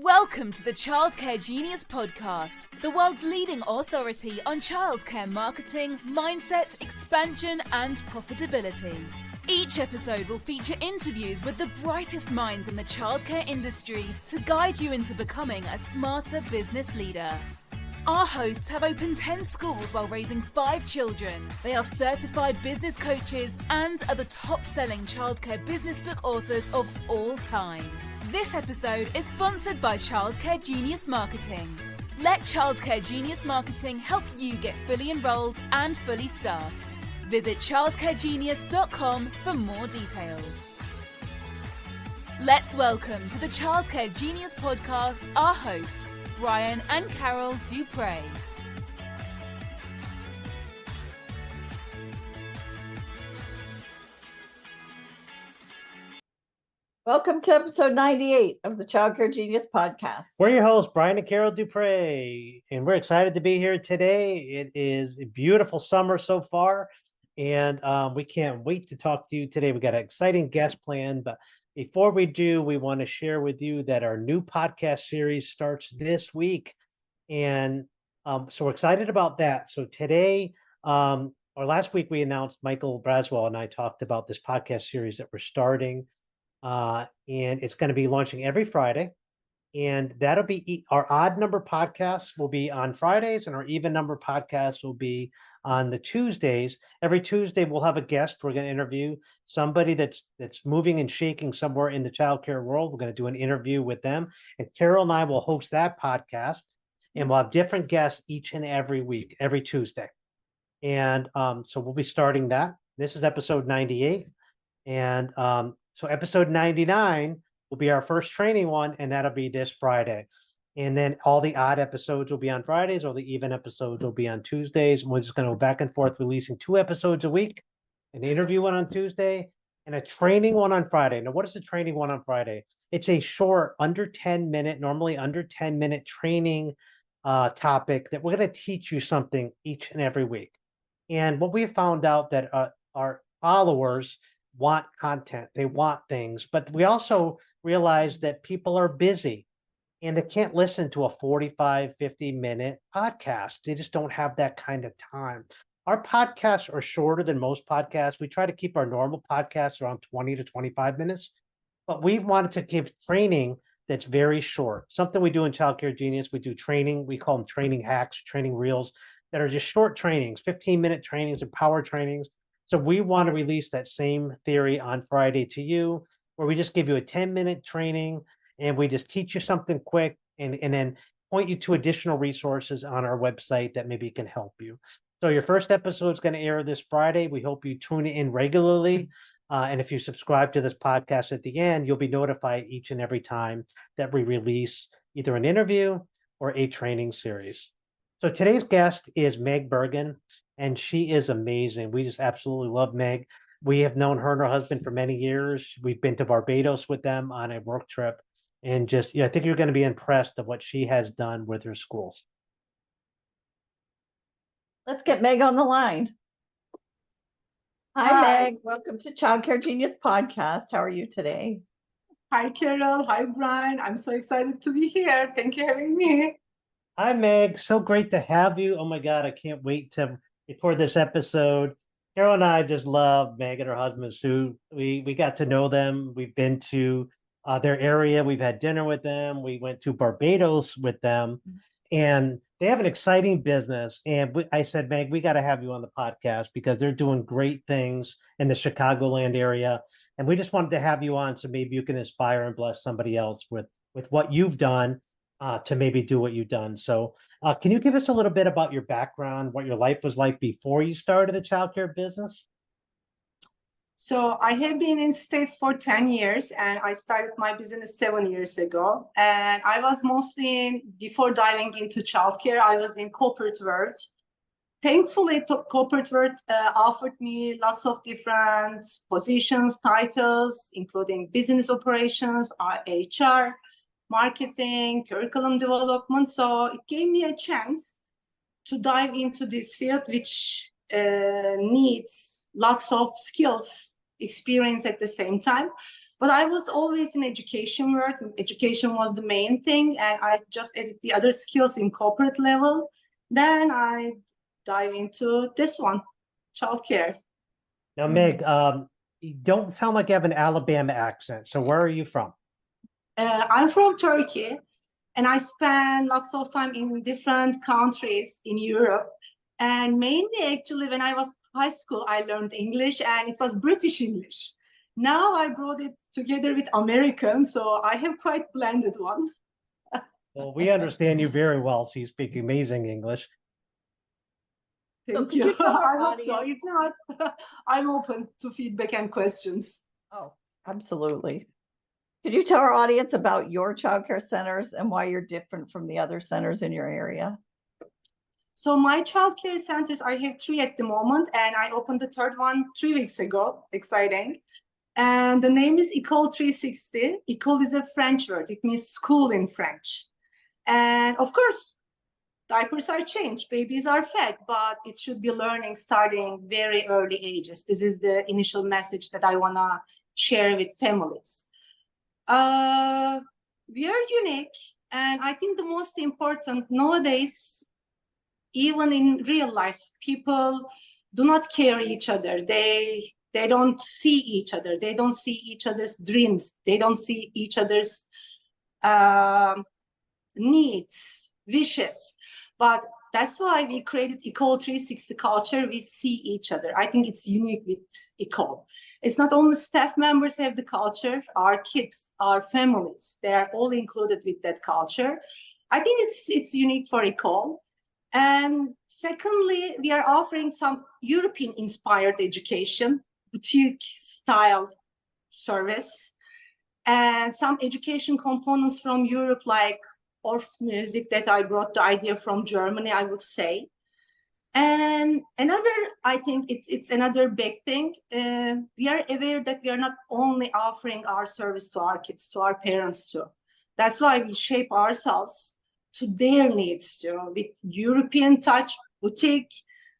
Welcome to the Childcare Genius podcast, the world's leading authority on childcare marketing, mindset, expansion, and profitability. Each episode will feature interviews with the brightest minds in the childcare industry to guide you into becoming a smarter business leader. Our hosts have opened 10 schools while raising 5 children. They are certified business coaches and are the top-selling childcare business book authors of all time. This episode is sponsored by Childcare Genius Marketing. Let Childcare Genius Marketing help you get fully enrolled and fully staffed. Visit childcaregenius.com for more details. Let's welcome to the Childcare Genius podcast our hosts, Brian and Carol Dupre. Welcome to episode 98 of the Childcare Genius podcast. We're your hosts, Brian and Carol Dupre, and we're excited to be here today. It is a beautiful summer so far, and we can't wait to talk to you today. We got an exciting guest planned, but before we do, we want to share with you that our new podcast series starts this week, and so we're excited about that. So today, or last week, we announced Michael Braswell and I talked about this podcast series that we're starting. And it's going to be launching every Friday, and that'll be our odd number podcasts will be on Fridays, and our even number podcasts will be on the Tuesdays. Every Tuesday we'll have a guest. We're going to interview somebody that's moving and shaking somewhere in the childcare world. We're going to do an interview with them, and Carol and I will host that podcast, and we'll have different guests each and every week, every Tuesday. And so we'll be starting that. This is episode 98, and so episode 99 will be our first training one, and that'll be this Friday. And then all the odd episodes will be on Fridays, or the even episodes will be on Tuesdays. And we're just going to go back and forth releasing 2 episodes a week, an interview one on Tuesday, and a training one on Friday. Now, what is the training one on Friday? It's a short, under 10-minute, normally under 10-minute training topic that we're going to teach you something each and every week. And what we found out that our followers want content, they want things, but we also realize that people are busy and they can't listen to a 45-50-minute podcast. They just don't have that kind of time. Our podcasts are shorter than most podcasts. We try to keep our normal podcasts around 20 to 25 minutes, but we wanted to give training that's very short. Something we do in Childcare Genius, we do training, we call them training hacks, training reels that are just short trainings, 15-minute trainings and power trainings. So we want to release that same theory on Friday to you, where we just give you a 10-minute training and we just teach you something quick and then point you to additional resources on our website that maybe can help you. So your first episode is going to air this Friday. We hope you tune in regularly. And if you subscribe to this podcast at the end, you'll be notified each and every time that we release either an interview or a training series. So today's guest is Meg Birgun, and she is amazing. We just absolutely love Meg. We have known her and her husband for many years. We've been to Barbados with them on a work trip, and just, I think you're going to be impressed of what she has done with her schools. Let's get Meg on the line. Hi, Meg. Welcome to Childcare Genius podcast. How are you today? Hi, Carol. Hi, Brian. I'm so excited to be here. Thank you for having me. Hi, Meg. So great to have you. Oh my God, I can't wait to record this episode. Carol and I just love Meg and her husband Sue. We got to know them. We've been to their area. We've had dinner with them. We went to Barbados with them, and they have an exciting business. And I said, Meg, we got to have you on the podcast because they're doing great things in the Chicagoland area, and we just wanted to have you on so maybe you can inspire and bless somebody else with what you've done. To maybe do what you've done. So can you give us a little bit about your background, what your life was like before you started a childcare business? So I have been in States for 10 years, and I started my business 7 years ago. And I was mostly before diving into childcare, I was in corporate world. Thankfully, corporate world offered me lots of different positions, titles, including business operations, HR, marketing, curriculum development. So it gave me a chance to dive into this field, which needs lots of skills, experience at the same time. But I was always in education work. Education was the main thing, and I just added the other skills in corporate level. Then I dive into this one, childcare. Now, Meg, you don't sound like you have an Alabama accent. So where are you from? I'm from Turkey, and I spent lots of time in different countries in Europe. And mainly, actually, when I was high school, I learned English, and it was British English. Now I brought it together with American, so I have quite blended one. Well, we understand you very well, so you speak amazing English. Thank could you you. tell our I hope so. audience- If not, I'm open to feedback and questions. Oh, absolutely. Could you tell our audience about your childcare centers and why you're different from the other centers in your area? So my childcare centers, I have 3 at the moment, and I opened the third one 3 weeks ago. Exciting. And the name is École 360. École is a French word. It means school in French. And of course, diapers are changed, babies are fed, but it should be learning starting very early ages. This is the initial message that I want to share with families. We are unique, and I think the most important nowadays, even in real life, people do not care each other. They don't see each other. They don't see each other's dreams. They don't see each other's needs, wishes. But that's why we created École 360 culture. We see each other. I think it's unique with École. It's not only staff members have the culture, our kids, our families, they are all included with that culture. I think it's unique for École. And secondly, we are offering some European-inspired education, boutique-style service, and some education components from Europe, like Orff music that I brought the idea from Germany, I would say. And another, I think it's another big thing. We are aware that we are not only offering our service to our kids, to our parents too. That's why we shape ourselves to their needs too, with European touch, boutique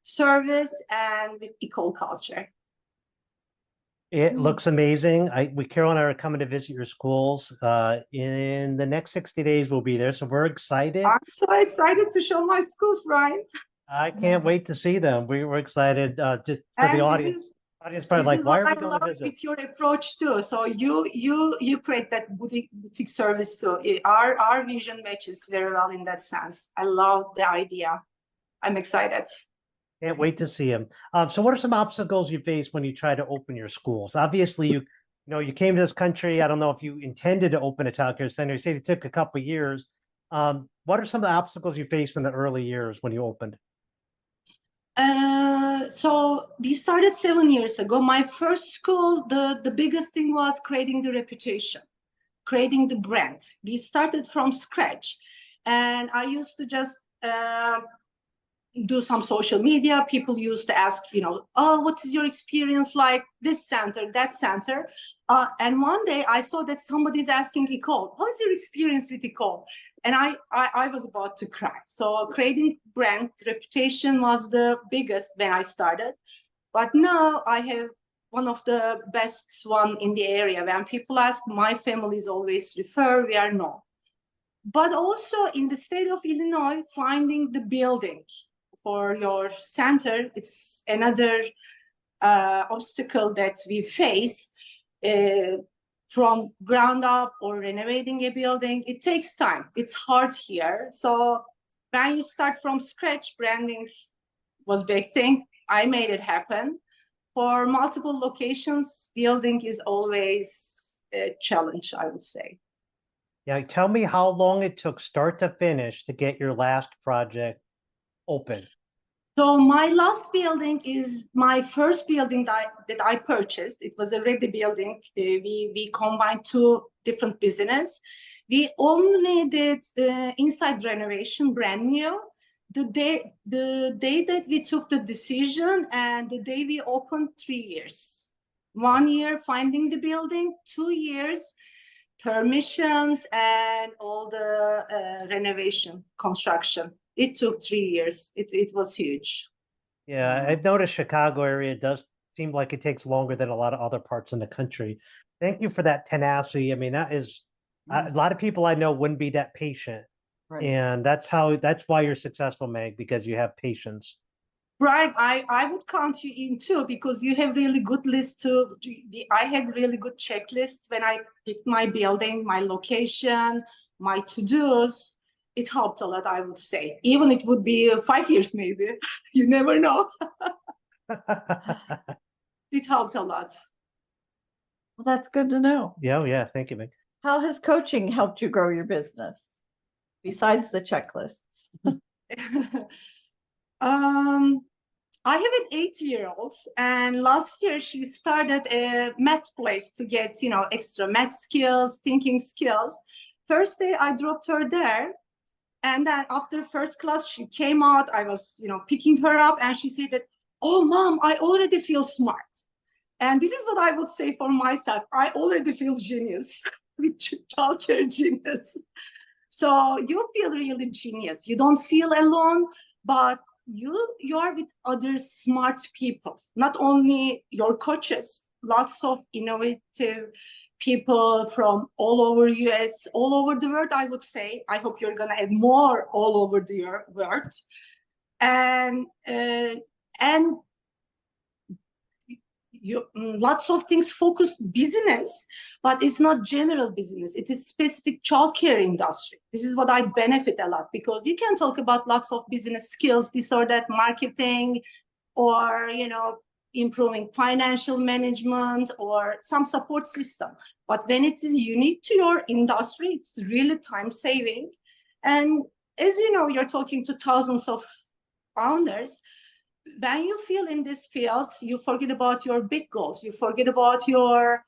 service, and with École culture. It looks amazing. Carol and I are coming to visit your schools. In the next 60 days, we'll be there. So we're excited. I'm so excited to show my schools, Brian. I can't wait to see them. We're excited just for the audience. Audience probably like, why are we going to visit? With your approach too. So you create that boutique service too. Our vision matches very well in that sense. I love the idea. I'm excited. Can't wait to see them. So what are some obstacles you face when you try to open your schools? Obviously, you came to this country. I don't know if you intended to open a childcare center. You said it took a couple of years. What are some of the obstacles you faced in the early years when you opened? So we started 7 years ago. My first school, the biggest thing was creating the reputation, creating the brand. We started from scratch, and I used to just do some social media. People used to ask, oh, what is your experience like? This center, that center. And one day I saw that somebody's asking École, how is your experience with École? And I was about to cry. So creating brand reputation was the biggest when I started. But now I have one of the best one in the area. When people ask, my families always refer, we are known. But also in the state of Illinois, finding the building for your center, it's another obstacle that we face. From ground up or renovating a building, it takes time. It's hard here. So when you start from scratch, branding was a big thing. I made it happen. For multiple locations, building is always a challenge, I would say. Yeah, tell me how long it took start to finish to get your last project open. So my last building is my first building that I purchased. It was a ready building. We combined 2 different businesses. We only did inside renovation, brand new. The day that we took the decision and the day we opened, 3 years. 1 year finding the building, 2 years permissions and all the renovation, construction. It took 3 years. It was huge. Yeah, I've noticed Chicago area does seem like it takes longer than a lot of other parts in the country. Thank you for that tenacity. I mean, that is a lot of people I know wouldn't be that patient. Right. And that's why you're successful, Meg, because you have patience. Right, I would count you in too because you have really good list to. I had really good checklist when I picked my building, my location, my to-dos. It helped a lot, I would say. Even it would be 5 years maybe. You never know. It helped a lot. Well, that's good to know. Yeah, yeah. Thank you, Meg. How has coaching helped you grow your business besides the checklists? I have an 8-year-old, and last year she started a math place to get, extra math skills, thinking skills. First day I dropped her there, and then after first class she came out. I was, picking her up, and she said that, "Oh, mom, I already feel smart." And this is what I would say for myself. I already feel genius, childcare genius. So you feel really genius. You don't feel alone, but you are with other smart people, not only your coaches, lots of innovative people from all over US, all over the world, I would say. I hope you're gonna add more all over the world. And lots of things focus business, but it's not general business. It is specific childcare industry. This is what I benefit a lot because you can talk about lots of business skills, this or that, marketing, or improving financial management or some support system. But when it is unique to your industry, it's really time saving. And as you know, you're talking to thousands of founders. When you feel in this field, you forget about your big goals. You forget about your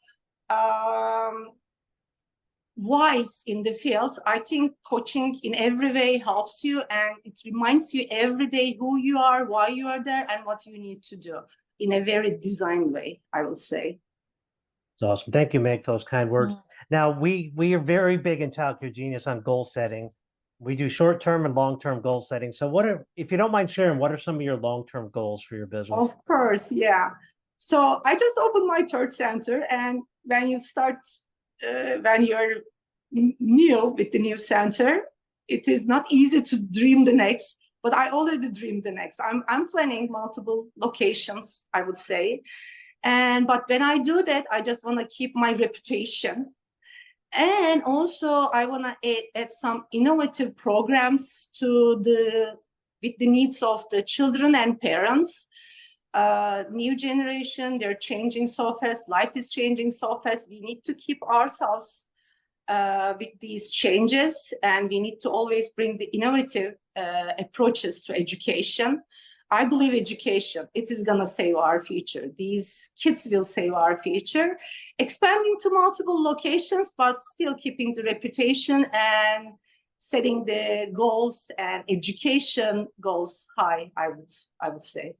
whys in the field. I think coaching in every way helps you, and it reminds you every day who you are, why you are there, and what you need to do in a very design way, I will say. It's awesome. Thank you, Meg, for those kind words. Now, we are very big in Childcare Genius on goal setting. We do short-term and long-term goal setting. So if you don't mind sharing, what are some of your long-term goals for your business? Of course, yeah. So I just opened my third center, and when you start, when you're new with the new center, it is not easy to dream the next, but I already dreamed the next. I'm planning multiple locations, I would say. But when I do that, I just want to keep my reputation. And also I want to add some innovative programs with the needs of the children and parents. New generation, they're changing so fast. Life is changing so fast. We need to keep ourselves with these changes, and we need to always bring the innovative approaches to education. I believe education, it is going to save our future. These kids will save our future, expanding to multiple locations, but still keeping the reputation and setting the goals and education goals high, I would say.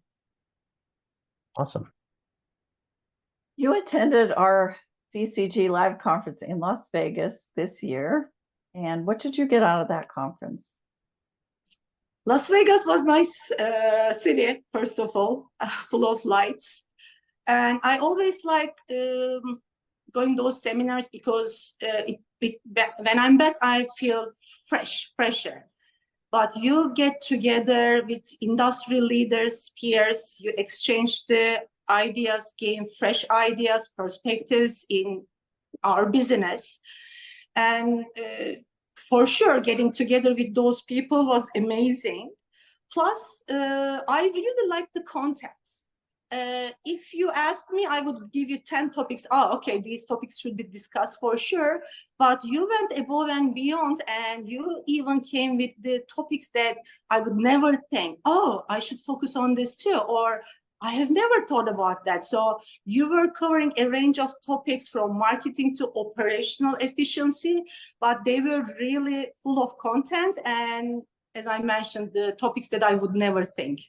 Awesome. You attended our CCG live conference in Las Vegas this year. And what did you get out of that conference? Las Vegas was nice city, first of all, full of lights. And I always like going those seminars because when I'm back, I feel fresher. But you get together with industry leaders, peers, you exchange the ideas, gain fresh ideas, perspectives in our business. And for sure, getting together with those people was amazing. Plus, I really like the content. If you ask me, I would give you 10 topics. Oh, okay, these topics should be discussed for sure. But you went above and beyond, and you even came with the topics that I would never think, oh, I should focus on this too, or I have never thought about that. So you were covering a range of topics from marketing to operational efficiency, but they were really full of content. And as I mentioned, the topics that I would never think.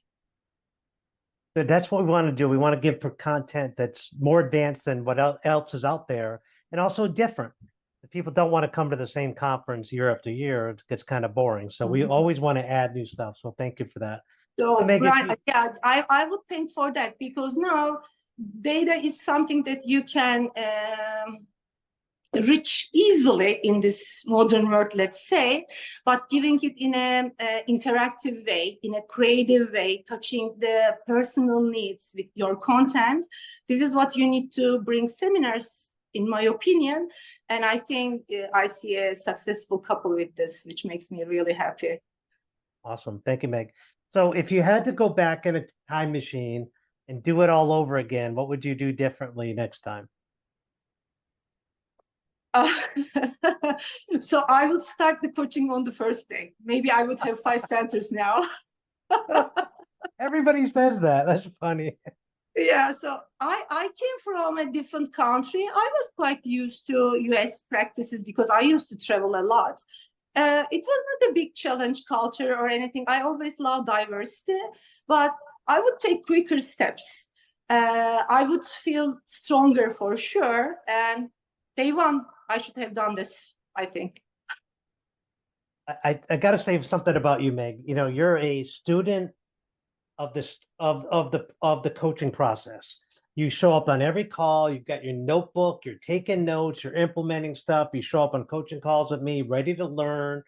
That's what we want to do. We want to give for content that's more advanced than what else is out there, and also different. People don't want to come to the same conference year after year. It gets kind of boring. So we always want to add new stuff. So thank you for that. So, Brian, yeah, I would think for that, because now data is something that you can reach easily in this modern world, let's say, but giving it in a interactive way, in a creative way, touching the personal needs with your content. This is what you need to bring seminars, in my opinion. And I think I see a successful couple with this, which makes me really happy. Awesome. Thank you, Meg. So if you had to go back in a time machine and do it all over again, what would you do differently next time? So I would start the coaching on the first day. Maybe I would have 5 centers now. Everybody says that. That's funny. Yeah, so I came from a different country. I was quite used to US practices because I used to travel a lot. It was not a big challenge culture or anything. I always love diversity, but I would take quicker steps. I would feel stronger for sure. And day one, I should have done this, I think. I got to say something about you, Meg. You know, you're a student of this of the coaching process. You show up on every call, you've got your notebook, you're taking notes, you're implementing stuff, you show up on coaching calls with me, ready to learn.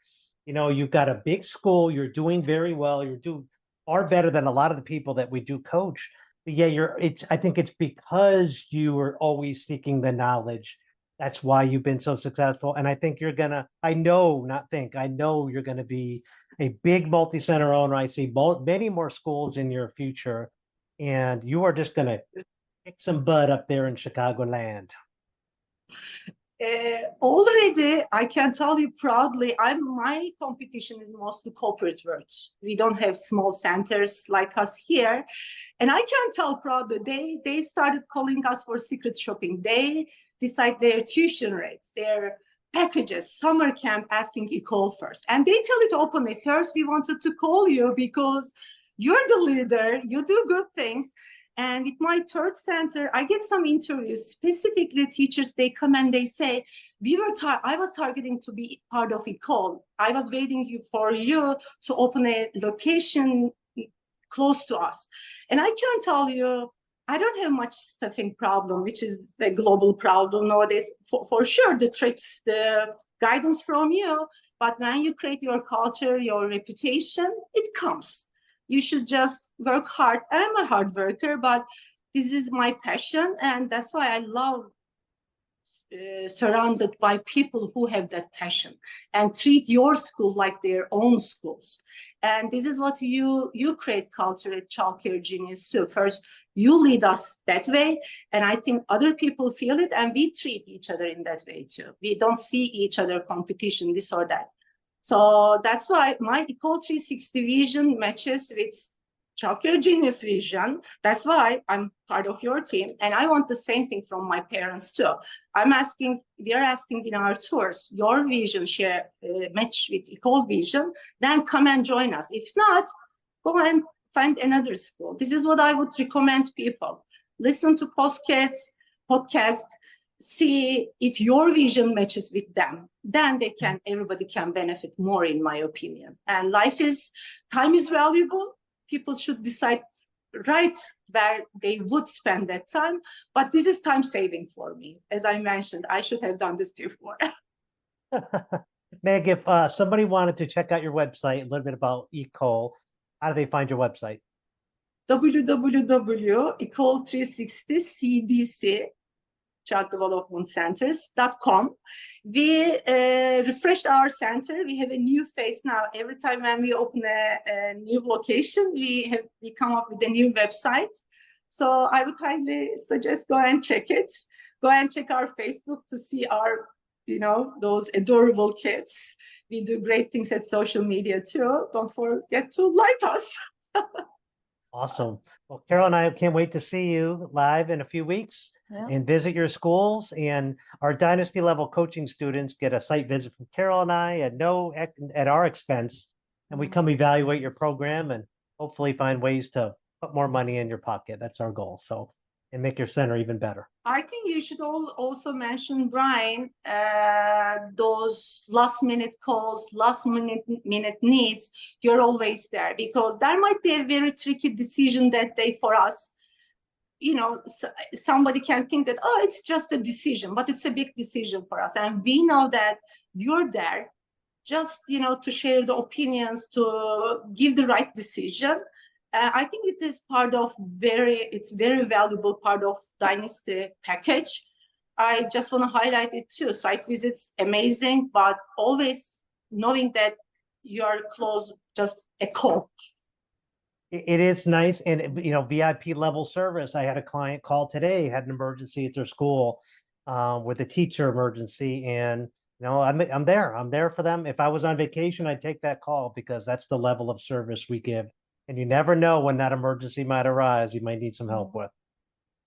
You know, you've got a big school, you're doing very well, you're doing far better than a lot of the people that we do coach. But yeah, I think it's because you were always seeking the knowledge. That's why you've been so successful. And I think I know you're gonna be a big multi-center owner. I see many more schools in your future, and you are just gonna kick some butt up there in Chicagoland. Already, I can tell you proudly, my competition is mostly corporate world. We don't have small centers like us here. And I can tell proudly, they started calling us for secret shopping. They decide their tuition rates, their packages, summer camp, asking you call first. And they tell it openly, first, we wanted to call you because you're the leader, you do good things. And with my third center, I get some interviews, specifically teachers, they come and they say, I was targeting to be part of ECOL. I was waiting for you to open a location close to us. And I can tell you, I don't have much staffing problem, which is a global problem nowadays. For sure, the tricks, the guidance from you, but when you create your culture, your reputation, it comes. You should just work hard. I'm a hard worker, but this is my passion. And that's why I love surrounded by people who have that passion and treat your school like their own schools. And this is what you create culture at Childcare Genius too. First, you lead us that way. And I think other people feel it and we treat each other in that way too. We don't see each other competition, this or that. So that's why my ECOL 360 vision matches with Childcare Genius vision. That's why I'm part of your team. And I want the same thing from my parents too. We are asking in our tours, your vision match with ECOL vision, then come and join us. If not, go and find another school. This is what I would recommend people. Listen to podcasts, see if your vision matches with them, then everybody can benefit more, in my opinion. And time is valuable. People should decide right where they would spend that time. But this is time saving for me. As I mentioned, I should have done this before. Meg, if somebody wanted to check out your website, a little bit about ECOL, how do they find your website? www.ecol360cdc Child Development Centers.com. We refreshed our center. We have a new face now. Every time when we open a new location, we come up with a new website. So I would highly suggest go and check it. Go and check our Facebook to see our, those adorable kids. We do great things at social media too. Don't forget to like us. Awesome. Well, Carol and I can't wait to see you live in a few weeks. Yeah. And visit your schools, and our dynasty level coaching students get a site visit from Carol and I at our expense, and we come evaluate your program and hopefully find ways to put more money in your pocket. That's our goal. So, and make your center even better. I think you should also mention, Brian, those last minute calls, last minute needs. You're always there because there might be a very tricky decision that day for us. somebody can think that, oh, it's just a decision, but it's a big decision for us. And we know that you're there just, to share the opinions, to give the right decision. I think it is it's very valuable part of Dynasty package. I just want to highlight it too. Site visits, amazing, but always knowing that you're close, just a call. It is nice. And, VIP level service. I had a client call today, had an emergency at their school with a teacher emergency. And, I'm there. I'm there for them. If I was on vacation, I'd take that call because that's the level of service we give. And you never know when that emergency might arise, you might need some help with.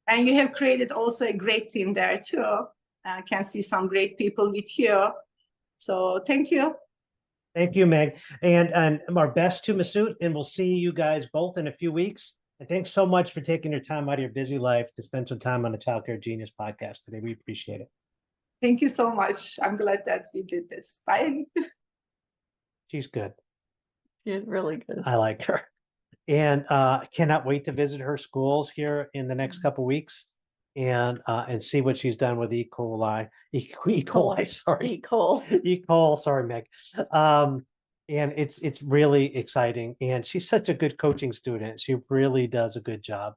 And you have created also a great team there too. I can see some great people with you. So thank you. Thank you, Meg. And our best to Masood, and we'll see you guys both in a few weeks. And thanks so much for taking your time out of your busy life to spend some time on the Child Care Genius podcast today. We appreciate it. Thank you so much. I'm glad that we did this. Bye. She's good. She's really good. I like her. And cannot wait to visit her schools here in the next couple weeks and see what she's done with E. coli. Sorry, Meg. And it's really exciting. And she's such a good coaching student. She really does a good job.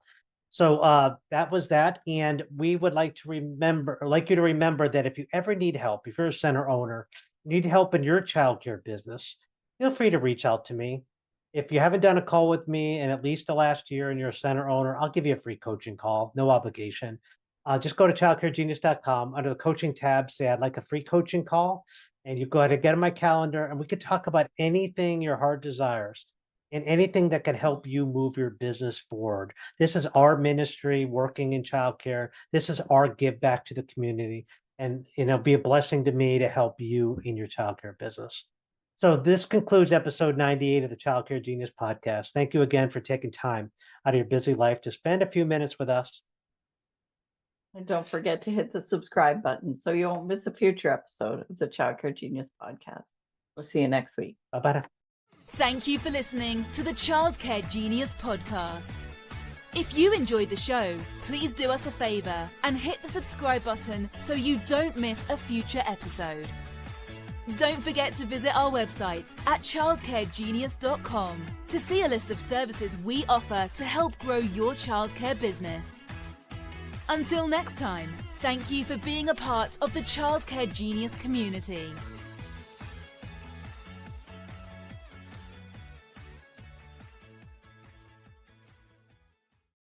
So that was that. And we would like you to remember that if you ever need help, if you're a center owner, need help in your childcare business, feel free to reach out to me. If you haven't done a call with me in at least the last year and you're a center owner, I'll give you a free coaching call, no obligation. Just go to childcaregenius.com under the coaching tab, say I'd like a free coaching call, and you go ahead and get on my calendar and we could talk about anything your heart desires and anything that can help you move your business forward. This is our ministry working in childcare. This is our give back to the community, and be a blessing to me to help you in your childcare business. So this concludes episode 98 of the Child Care Genius podcast. Thank you again for taking time out of your busy life to spend a few minutes with us. And don't forget to hit the subscribe button so you won't miss a future episode of the Child Care Genius podcast. We'll see you next week. Bye-bye. Thank you for listening to the Child Care Genius podcast. If you enjoyed the show, please do us a favor and hit the subscribe button so you don't miss a future episode. Don't forget to visit our website at childcaregenius.com to see a list of services we offer to help grow your childcare business. Until next time, thank you for being a part of the Childcare Genius community.